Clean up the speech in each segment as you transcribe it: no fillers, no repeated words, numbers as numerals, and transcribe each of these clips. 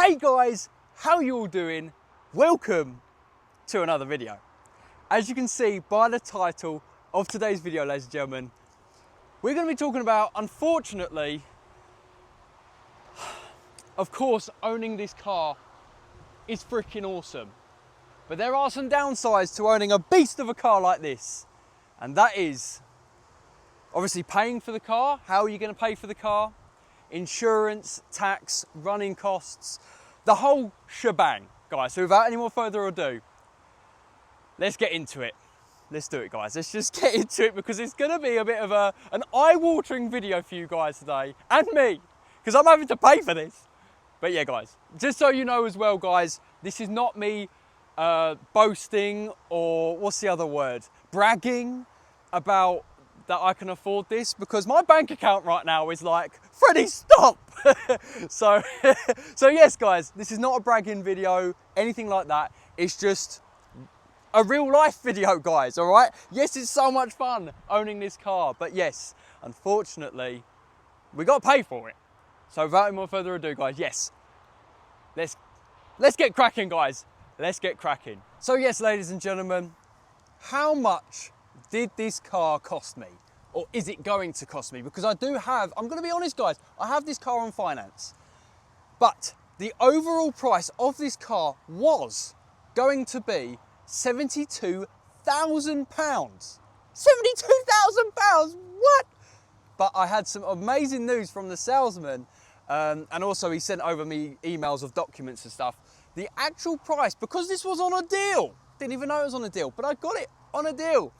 Hey guys, how you all doing? Welcome to another video. As you can see by the title of today's video, ladies and gentlemen, we're going to be talking about, unfortunately, of course, owning this car is freaking awesome. But there are some downsides to owning a beast of a car like this. And that is, obviously, paying for the car. How are you going to pay for the car? Insurance, tax, running costs, the whole shebang, guys. So without any more further ado, let's get into it. Let's do it, guys. Let's just get into it because it's going to be a bit of an eye-watering video for you guys today, and me, because I'm having to pay for this. But yeah, guys, just so you know as well, guys, this is not me boasting or what's the other word? Bragging about that I can afford this, because my bank account right now is like, Freddie, stop! so yes, guys, this is not a bragging video, anything like that. It's just a real life video, guys, all right? Yes, it's so much fun owning this car, but yes, unfortunately, we got to pay for it. So without any more further ado, guys, yes, let's get cracking, guys. Let's get cracking. So yes, ladies and gentlemen, how much did this car cost me? Or is it going to cost me? Because I do have, I'm going to be honest, guys, I have this car on finance. But the overall price of this car was going to be £72,000. £72,000, what? But I had some amazing news from the salesman. And also he sent over me emails of documents and stuff. The actual price, because this was on a deal, didn't even know it was on a deal, but I got it on a deal.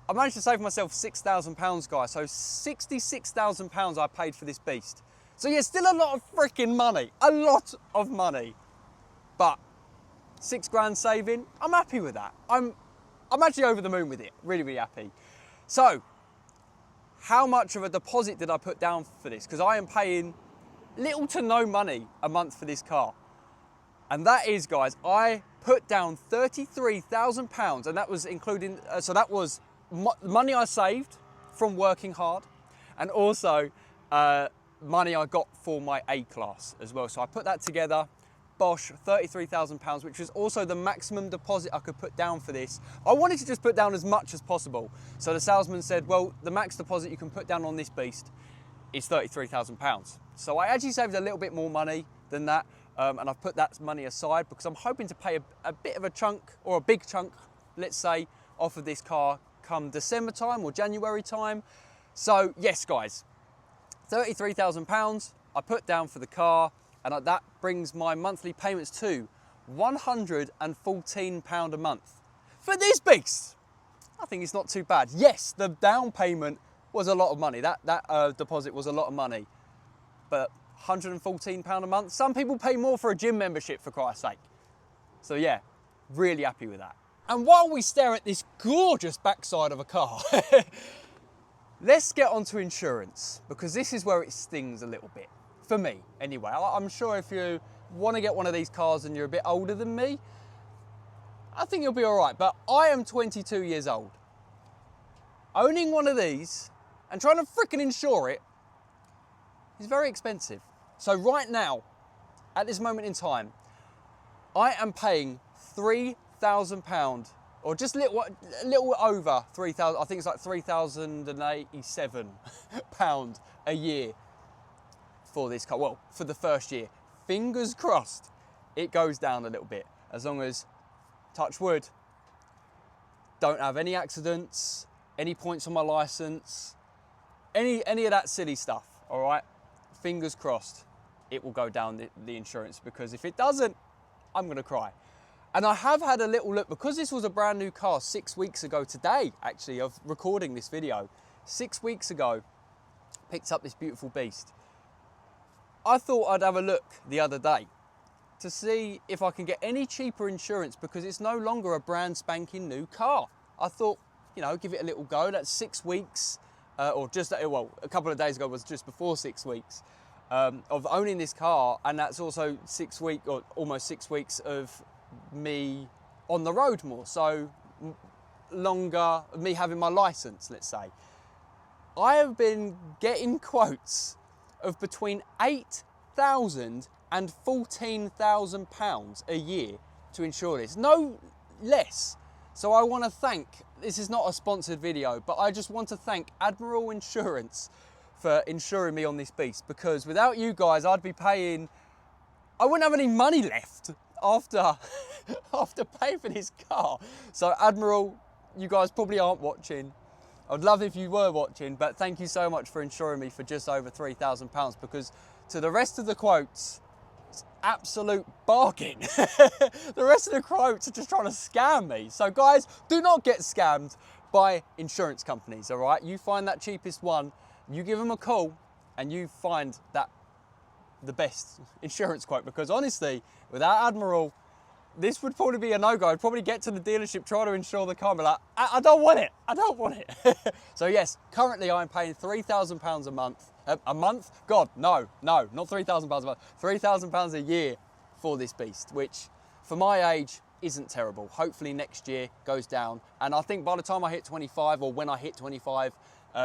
I managed to save myself £6,000, guys. So £66,000 I paid for this beast. So yeah, still a lot of freaking money, a lot of money. But £6 saving, I'm happy with that. I'm actually over the moon with it, really, really happy. So, how much of a deposit did I put down for this? Because I am paying little to no money a month for this car. And that is, guys, I put down £33,000, and that was including, so that was money I saved from working hard, and also money I got for my A-class as well. So I put that together, bosh, £33,000, which was also the maximum deposit I could put down for this. I wanted to just put down as much as possible. So the salesman said, well, the max deposit you can put down on this beast is £33,000. So I actually saved a little bit more money than that, and I've put that money aside because I'm hoping to pay a bit of a chunk, or a big chunk, let's say, off of this car come December time or January time. So yes, guys, £33,000 I put down for the car, and that brings my monthly payments to £114 a month. For this beast, I think it's not too bad. Yes, the down payment was a lot of money. That deposit was a lot of money, but £114 a month. Some people pay more for a gym membership, for Christ's sake. So yeah, really happy with that. And while we stare at this gorgeous backside of a car, let's get onto insurance, because this is where it stings a little bit. For me, anyway. I'm sure if you want to get one of these cars and you're a bit older than me, I think you'll be all right. But I am 22 years old. Owning one of these and trying to freaking insure it is very expensive. So right now, at this moment in time, I am paying £3,000, or just a little over 3,000. I think it's like £3,087 a year for this car. Well, for the first year. Fingers crossed it goes down a little bit, as long as, touch wood, don't have any accidents, any points on my license, any of that silly stuff, all right? Fingers crossed it will go down the insurance, because if it doesn't, I'm going to cry. And I have had a little look, because this was a brand new car 6 weeks ago today, actually, of recording this video. 6 weeks ago, picked up this beautiful beast. I thought I'd have a look the other day to see if I can get any cheaper insurance, because it's no longer a brand spanking new car. I thought, you know, give it a little go. That's 6 weeks, or just, well, a couple of days ago was just before 6 weeks of owning this car, and that's also 6 weeks, or almost 6 weeks of me on the road more, so longer, me having my license, let's say. I have been getting quotes of between £8,000 £14,000 a year to insure this, no less. So I want to thank, this is not a sponsored video, but I just want to thank Admiral Insurance for insuring me on this beast, because without you guys, I'd be paying, I wouldn't have any money left after paying for this car. So Admiral, you guys probably aren't watching. I'd love if you were watching, but thank you so much for insuring me for just over £3,000, because to the rest of the quotes, it's absolute bargain. The rest of the quotes are just trying to scam me. So guys, do not get scammed by insurance companies, all right? You find that cheapest one, you give them a call, and you find that the best insurance quote, because honestly, without Admiral, this would probably be a no-go. I'd probably get to the dealership, try to insure the car, and be like, I don't want it, I don't want it. So yes, currently I'm paying £3,000 a month. A month? God, no, not £3,000 a month, £3,000 a year for this beast, which for my age isn't terrible. Hopefully next year goes down, and I think by the time I hit 25, or when I hit 25,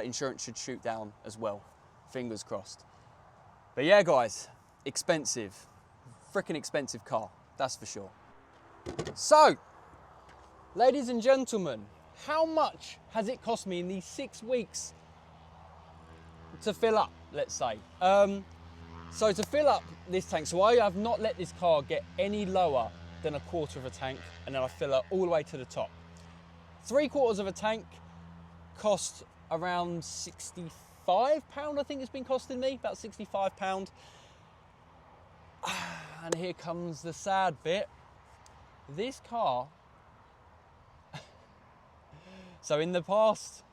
insurance should shoot down as well. Fingers crossed. But yeah, guys, expensive, freaking expensive car, that's for sure. So, ladies and gentlemen, how much has it cost me in these 6 weeks to fill up, let's say? So to fill up this tank, so I have not let this car get any lower than a quarter of a tank, and then I fill it all the way to the top. 3/4 of a tank cost around £65, I think it's been costing me, about £65. And here comes the sad bit. This car, so in the past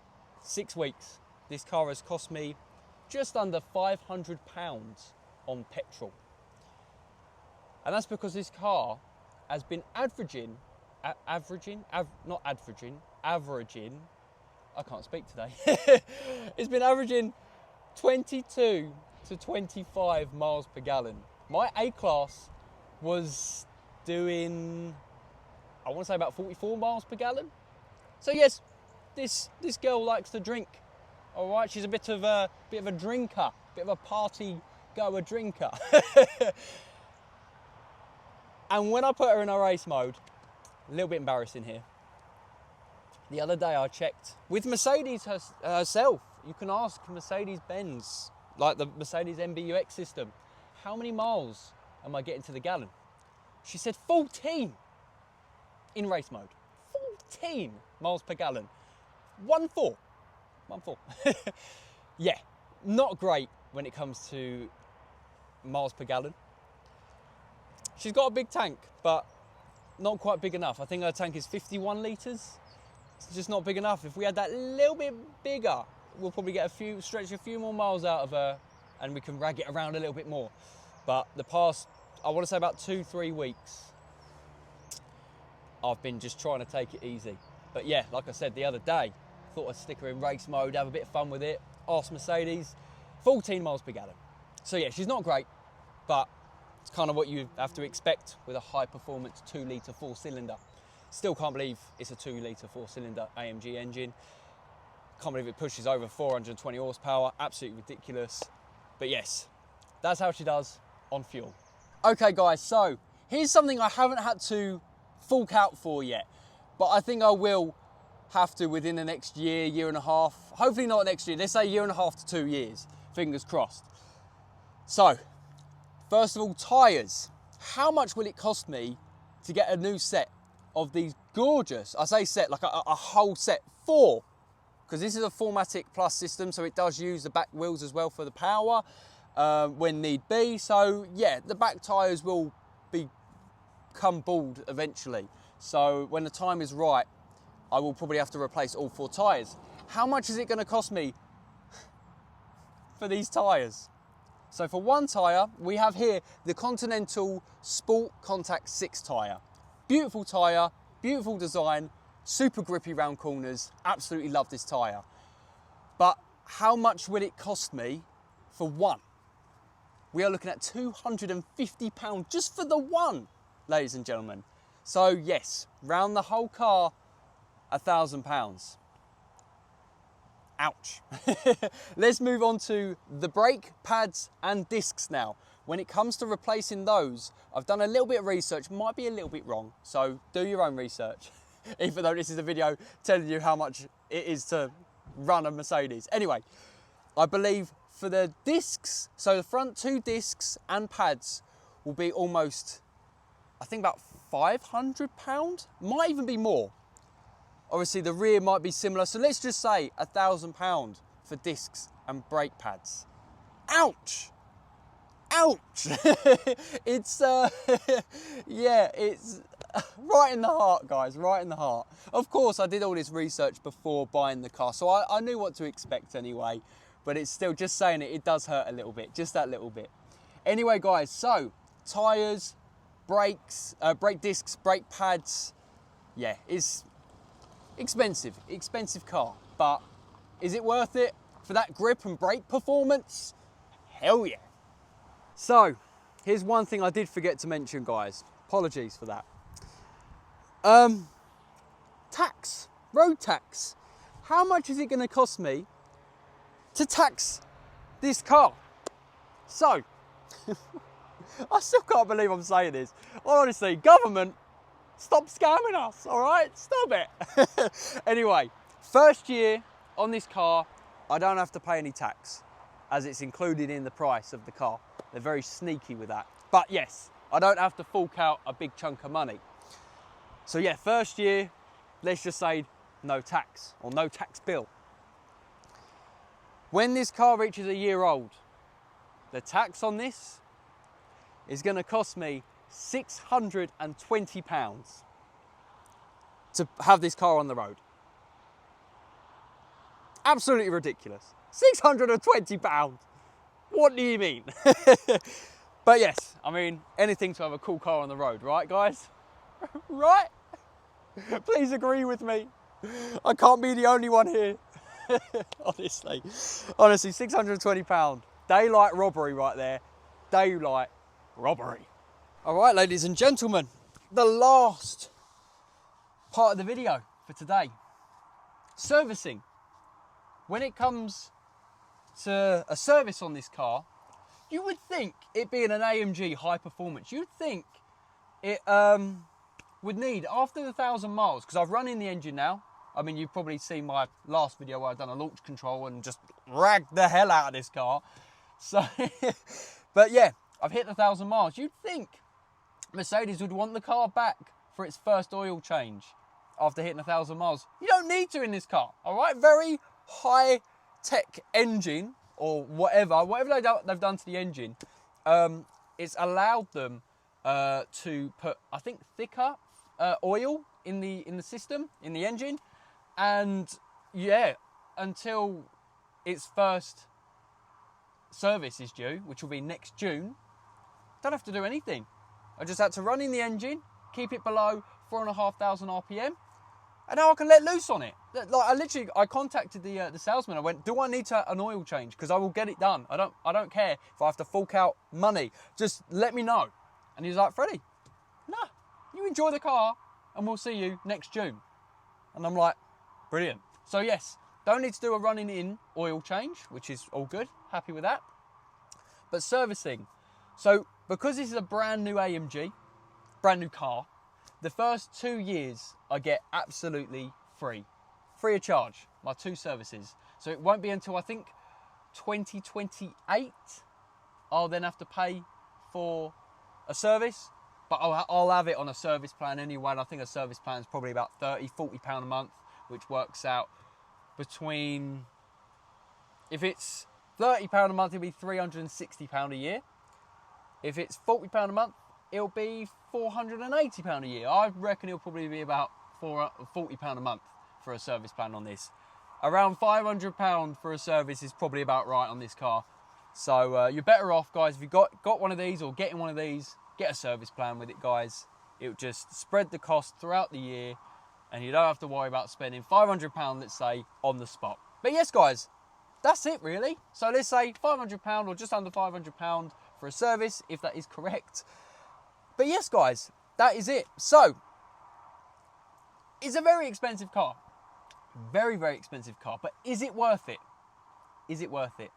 6 weeks, this car has cost me just under £500 on petrol. And that's because this car has been averaging, I can't speak today. It's been averaging 22 to 25 miles per gallon. My A-Class was doing, I want to say about 44 miles per gallon. So yes, this girl likes to drink. All right, she's a bit of a drinker, bit of a party goer drinker. And when I put her in a race mode, a little bit embarrassing here. The other day I checked with Mercedes herself. You can ask Mercedes-Benz, like the Mercedes MBUX system, how many miles am I getting to the gallon? She said 14 in race mode. 14 miles per gallon. 1.4. Yeah, not great when it comes to miles per gallon. She's got a big tank, but not quite big enough. I think her tank is 51 litres. It's just not big enough. If we had that little bit bigger, we'll probably get stretch a few more miles out of her, and we can rag it around a little bit more. But the past, I want to say about 2-3 weeks, I've been just trying to take it easy. But yeah, like I said the other day, thought I'd stick her in race mode, have a bit of fun with it. Ask Mercedes, 14 miles per gallon. So yeah, she's not great, but it's kind of what you have to expect with a high performance 2-litre 4-cylinder. Still can't believe it's a 2-litre 4-cylinder AMG engine. Can't believe it pushes over 420 horsepower, absolutely ridiculous. But yes, that's how she does on fuel. Okay guys, so here's something I haven't had to fork out for yet, but I think I will have to within the next year and a half. Hopefully not next year, let's say 1.5 to 2 years, fingers crossed. So, first of all, tyres. How much will it cost me to get a new set of these gorgeous, I say set, like a whole set, 4, because this is a 4MATIC Plus system, so it does use the back wheels as well for the power when need be. So yeah, the back tyres will become bald eventually. So when the time is right, I will probably have to replace all 4 tyres. How much is it going to cost me for these tyres? So for one tyre, we have here the Continental Sport Contact 6 tyre. Beautiful tyre, beautiful design, super grippy round corners. Absolutely love this tyre. But how much will it cost me for one? We are looking at £250 just for the one, ladies and gentlemen. So yes, round the whole car, £1,000. Ouch. Let's move on to the brake pads and discs now. when it comes to replacing those, I've done a little bit of research, might be a little bit wrong, so do your own research, even though this is a video telling you how much it is to run a Mercedes. Anyway, I believe for the discs, so the front 2 discs and pads will be almost, I think about £500, might even be more. Obviously the rear might be similar, so let's just say £1,000 for discs and brake pads. Ouch! Ouch! It's, yeah, it's right in the heart, guys, right in the heart. Of course, I did all this research before buying the car, so I knew what to expect anyway, but it's still, just saying it, it does hurt a little bit, just that little bit. Anyway, guys, so tyres, brakes, brake discs, brake pads, yeah, it's expensive car, but is it worth it for that grip and brake performance? Hell yeah. So, here's one thing I did forget to mention, guys. Apologies for that. Tax, road tax. How much is it going to cost me to tax this car? So, I still can't believe I'm saying this. Honestly, government, stop scamming us, all right? Stop it. Anyway, first year on this car, I don't have to pay any tax, as it's included in the price of the car. They're very sneaky with that. But yes, I don't have to fork out a big chunk of money. So yeah, first year, let's just say no tax, or no tax bill. When this car reaches a year old, the tax on this is going to cost me £620 to have this car on the road. Absolutely ridiculous. £620. What do you mean? But yes, I mean, anything to have a cool car on the road, right, guys? Right? Please agree with me. I can't be the only one here. Honestly, £620. Daylight robbery right there. Daylight robbery. All right, ladies and gentlemen, the last part of the video for today. Servicing. When it comes to a service on this car, you would think, it being an AMG high performance, you'd think it would need, after the 1,000 miles, because I've run in the engine now. I mean, you've probably seen my last video where I've done a launch control and just ragged the hell out of this car. So, but yeah, I've hit the 1,000 miles. You'd think Mercedes would want the car back for its first oil change after hitting 1,000 miles. You don't need to in this car, all right? Very high tech engine, or whatever they've done to the engine. It's allowed them to put, I think, thicker oil in the system, in the engine, and yeah, until its first service is due, which will be next June, don't have to do anything. I just had to run in the engine, keep it below 4,500 RPM, and now I can let loose on it. Like, I contacted the salesman. I went, do I need an oil change? Because I will get it done. I don't care if I have to fork out money. Just let me know. And he was like, Freddie, nah, you enjoy the car and we'll see you next June. And I'm like, brilliant. So yes, don't need to do a running in oil change, which is all good. Happy with that. But servicing. So because this is a brand new AMG, brand new car, the first 2 years I get absolutely free of charge, my 2 services. So it won't be until I think 2028 I'll then have to pay for a service, but I'll have it on a service plan anyway. And I think a service plan is probably about £30–40 a month, which works out between, if it's £30 a month, it'll be £360 a year. If it's £40 a month, it'll be £480 a year. I reckon it'll probably be about £40 a month for a service plan on this. Around £500 for a service is probably about right on this car. So you're better off, guys, if you've got one of these or getting one of these, get a service plan with it, guys. It'll just spread the cost throughout the year and you don't have to worry about spending £500, let's say, on the spot. But yes, guys, that's it really. So let's say £500 or just under £500 for a service, if that is correct. But yes, guys, that is it. So, it's a very expensive car. Very, very expensive car. But is it worth it? Is it worth it?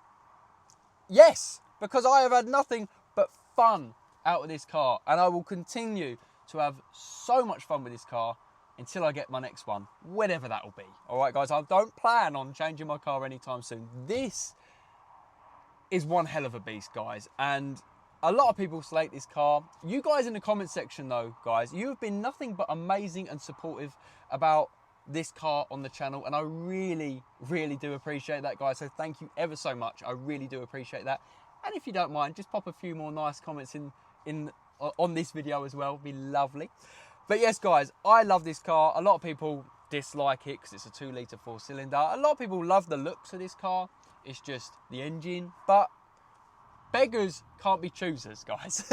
Yes, because I have had nothing but fun out of this car, and I will continue to have so much fun with this car until I get my next one, whenever that will be. All right, guys, I don't plan on changing my car anytime soon. This is one hell of a beast, guys, and a lot of people slate this car. You guys in the comment section, though, guys, you have been nothing but amazing and supportive about this car on the channel, and I really, really do appreciate that, guys. So thank you ever so much. I really do appreciate that. And if you don't mind, just pop a few more nice comments on this video as well. It'd be lovely. But yes, guys, I love this car. A lot of people dislike it because it's a 2-litre 4-cylinder. A lot of people love the looks of this car. It's just the engine, but beggars can't be choosers, guys.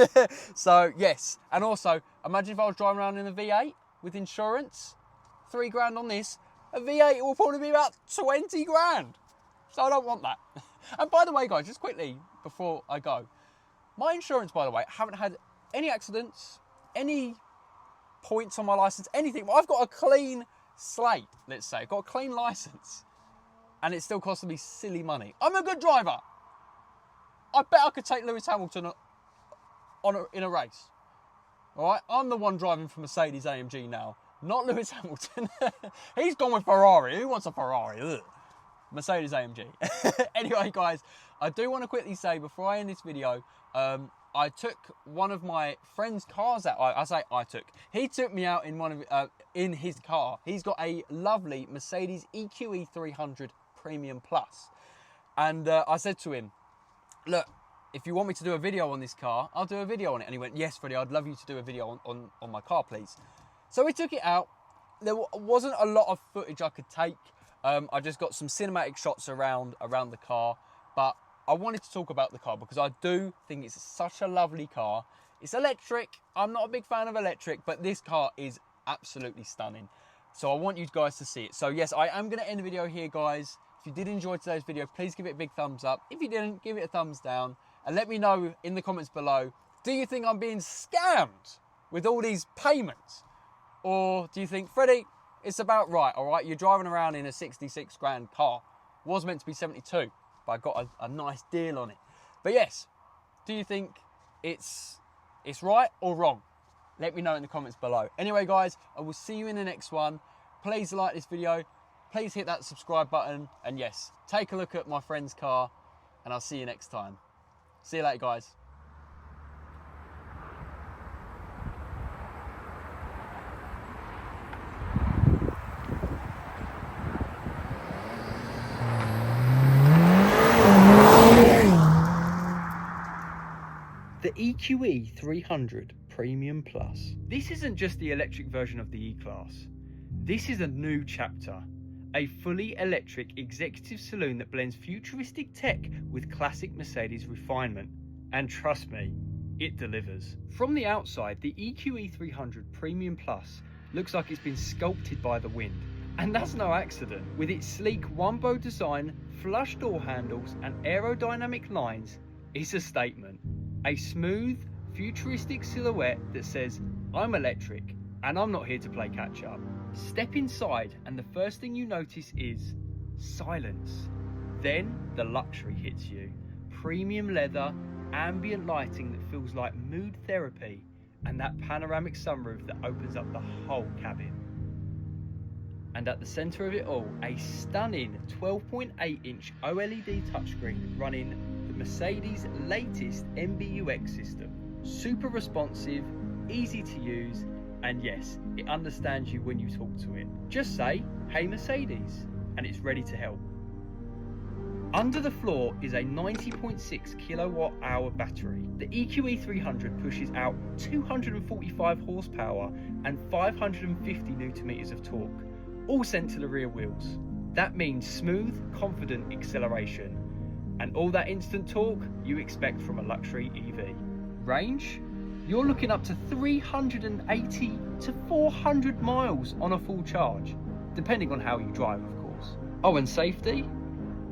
So yes, and also imagine if I was driving around in a V8 with insurance, 3 grand on this. A V8 will probably be about 20 grand. So I don't want that. And by the way, guys, just quickly before I go, my insurance, by the way, I haven't had any accidents, any points on my license, anything. I've got a clean slate, let's say. I've got a clean license, and it's still costing me silly money. I'm a good driver. I bet I could take Lewis Hamilton in a race. All right, I'm the one driving for Mercedes AMG now, not Lewis Hamilton. He's gone with Ferrari. Who wants a Ferrari? Ugh. Mercedes AMG. Anyway, guys, I do want to quickly say before I end this video, I took one of my friend's cars out. He took me out in his car. He's got a lovely Mercedes EQE 300 Premium Plus, and I said to him, look, if you want me to do a video on this car, I'll do a video on it. And he went, yes, Freddie, I'd love you to do a video on my car, please. So we took it out. There wasn't a lot of footage I could take. I just got some cinematic shots around the car, but I wanted to talk about the car because I do think it's such a lovely car. It's electric. I'm not a big fan of electric, but this car is absolutely stunning. So I want you guys to see it. So yes, I am going to end the video here, guys. If you did enjoy today's video, please give it a big thumbs up. If you didn't, give it a thumbs down. And let me know in the comments below, do you think I'm being scammed with all these payments? Or do you think, Freddie, it's about right, all right? You're driving around in a 66 grand car. Was meant to be 72, but I got a nice deal on it. But yes, do you think it's right or wrong? Let me know in the comments below. Anyway, guys, I will see you in the next one. Please like this video. Please hit that subscribe button. And yes, take a look at my friend's car, and I'll see you next time. See you later, guys. The EQE 300 Premium Plus. This isn't just the electric version of the E-Class. This is a new chapter. A fully electric executive saloon that blends futuristic tech with classic Mercedes refinement. And trust me, it delivers. From the outside, the EQE 300 Premium Plus looks like it's been sculpted by the wind. And that's no accident. With its sleek one-bow design, flush door handles and aerodynamic lines, it's a statement. A smooth, futuristic silhouette that says, I'm electric and I'm not here to play catch up. Step inside and the first thing you notice is silence. Then the luxury hits you. Premium leather, ambient lighting that feels like mood therapy, and that panoramic sunroof that opens up the whole cabin. And at the centre of it all, a stunning 12.8-inch OLED touchscreen running the Mercedes' latest MBUX system. Super responsive, easy to use, and yes, it understands you when you talk to it. Just say, hey Mercedes, and it's ready to help. Under the floor is a 90.6 kilowatt hour battery. The EQE 300 pushes out 245 horsepower and 550 newton-meters of torque, all sent to the rear wheels. That means smooth, confident acceleration, and all that instant torque you expect from a luxury EV. Range? You're looking up to 380 to 400 miles on a full charge, depending on how you drive, of course. Oh, and safety?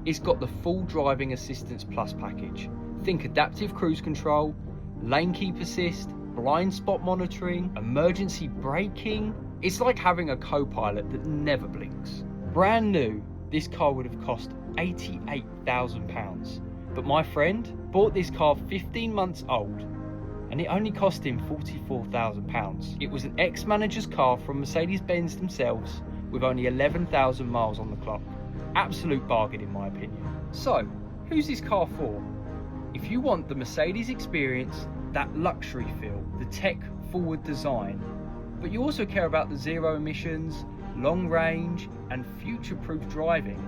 It's got the full Driving Assistance Plus package. Think adaptive cruise control, lane keep assist, blind spot monitoring, emergency braking. It's like having a co-pilot that never blinks. Brand new, this car would have cost £88,000. But my friend bought this car 15 months old and it only cost him £44,000. It was an ex-manager's car from Mercedes-Benz themselves with only 11,000 miles on the clock. Absolute bargain in my opinion. So, who's this car for? If you want the Mercedes experience, that luxury feel, the tech-forward design, but you also care about the zero emissions, long range, and future-proof driving,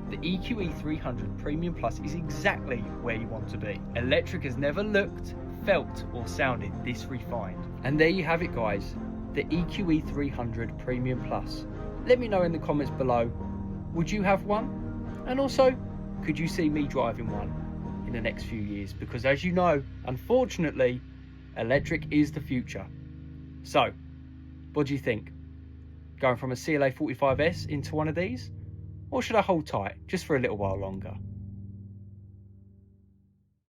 the EQE300 Premium Plus is exactly where you want to be. Electric has never looked, felt, or sounded this refined. And there you have it guys, the EQE300 Premium Plus. Let me know in the comments below, would you have one? And also, could you see me driving one in the next few years? Because as you know, unfortunately, electric is the future. So, what do you think? Going from a CLA45s into one of these? Or should I hold tight just for a little while longer?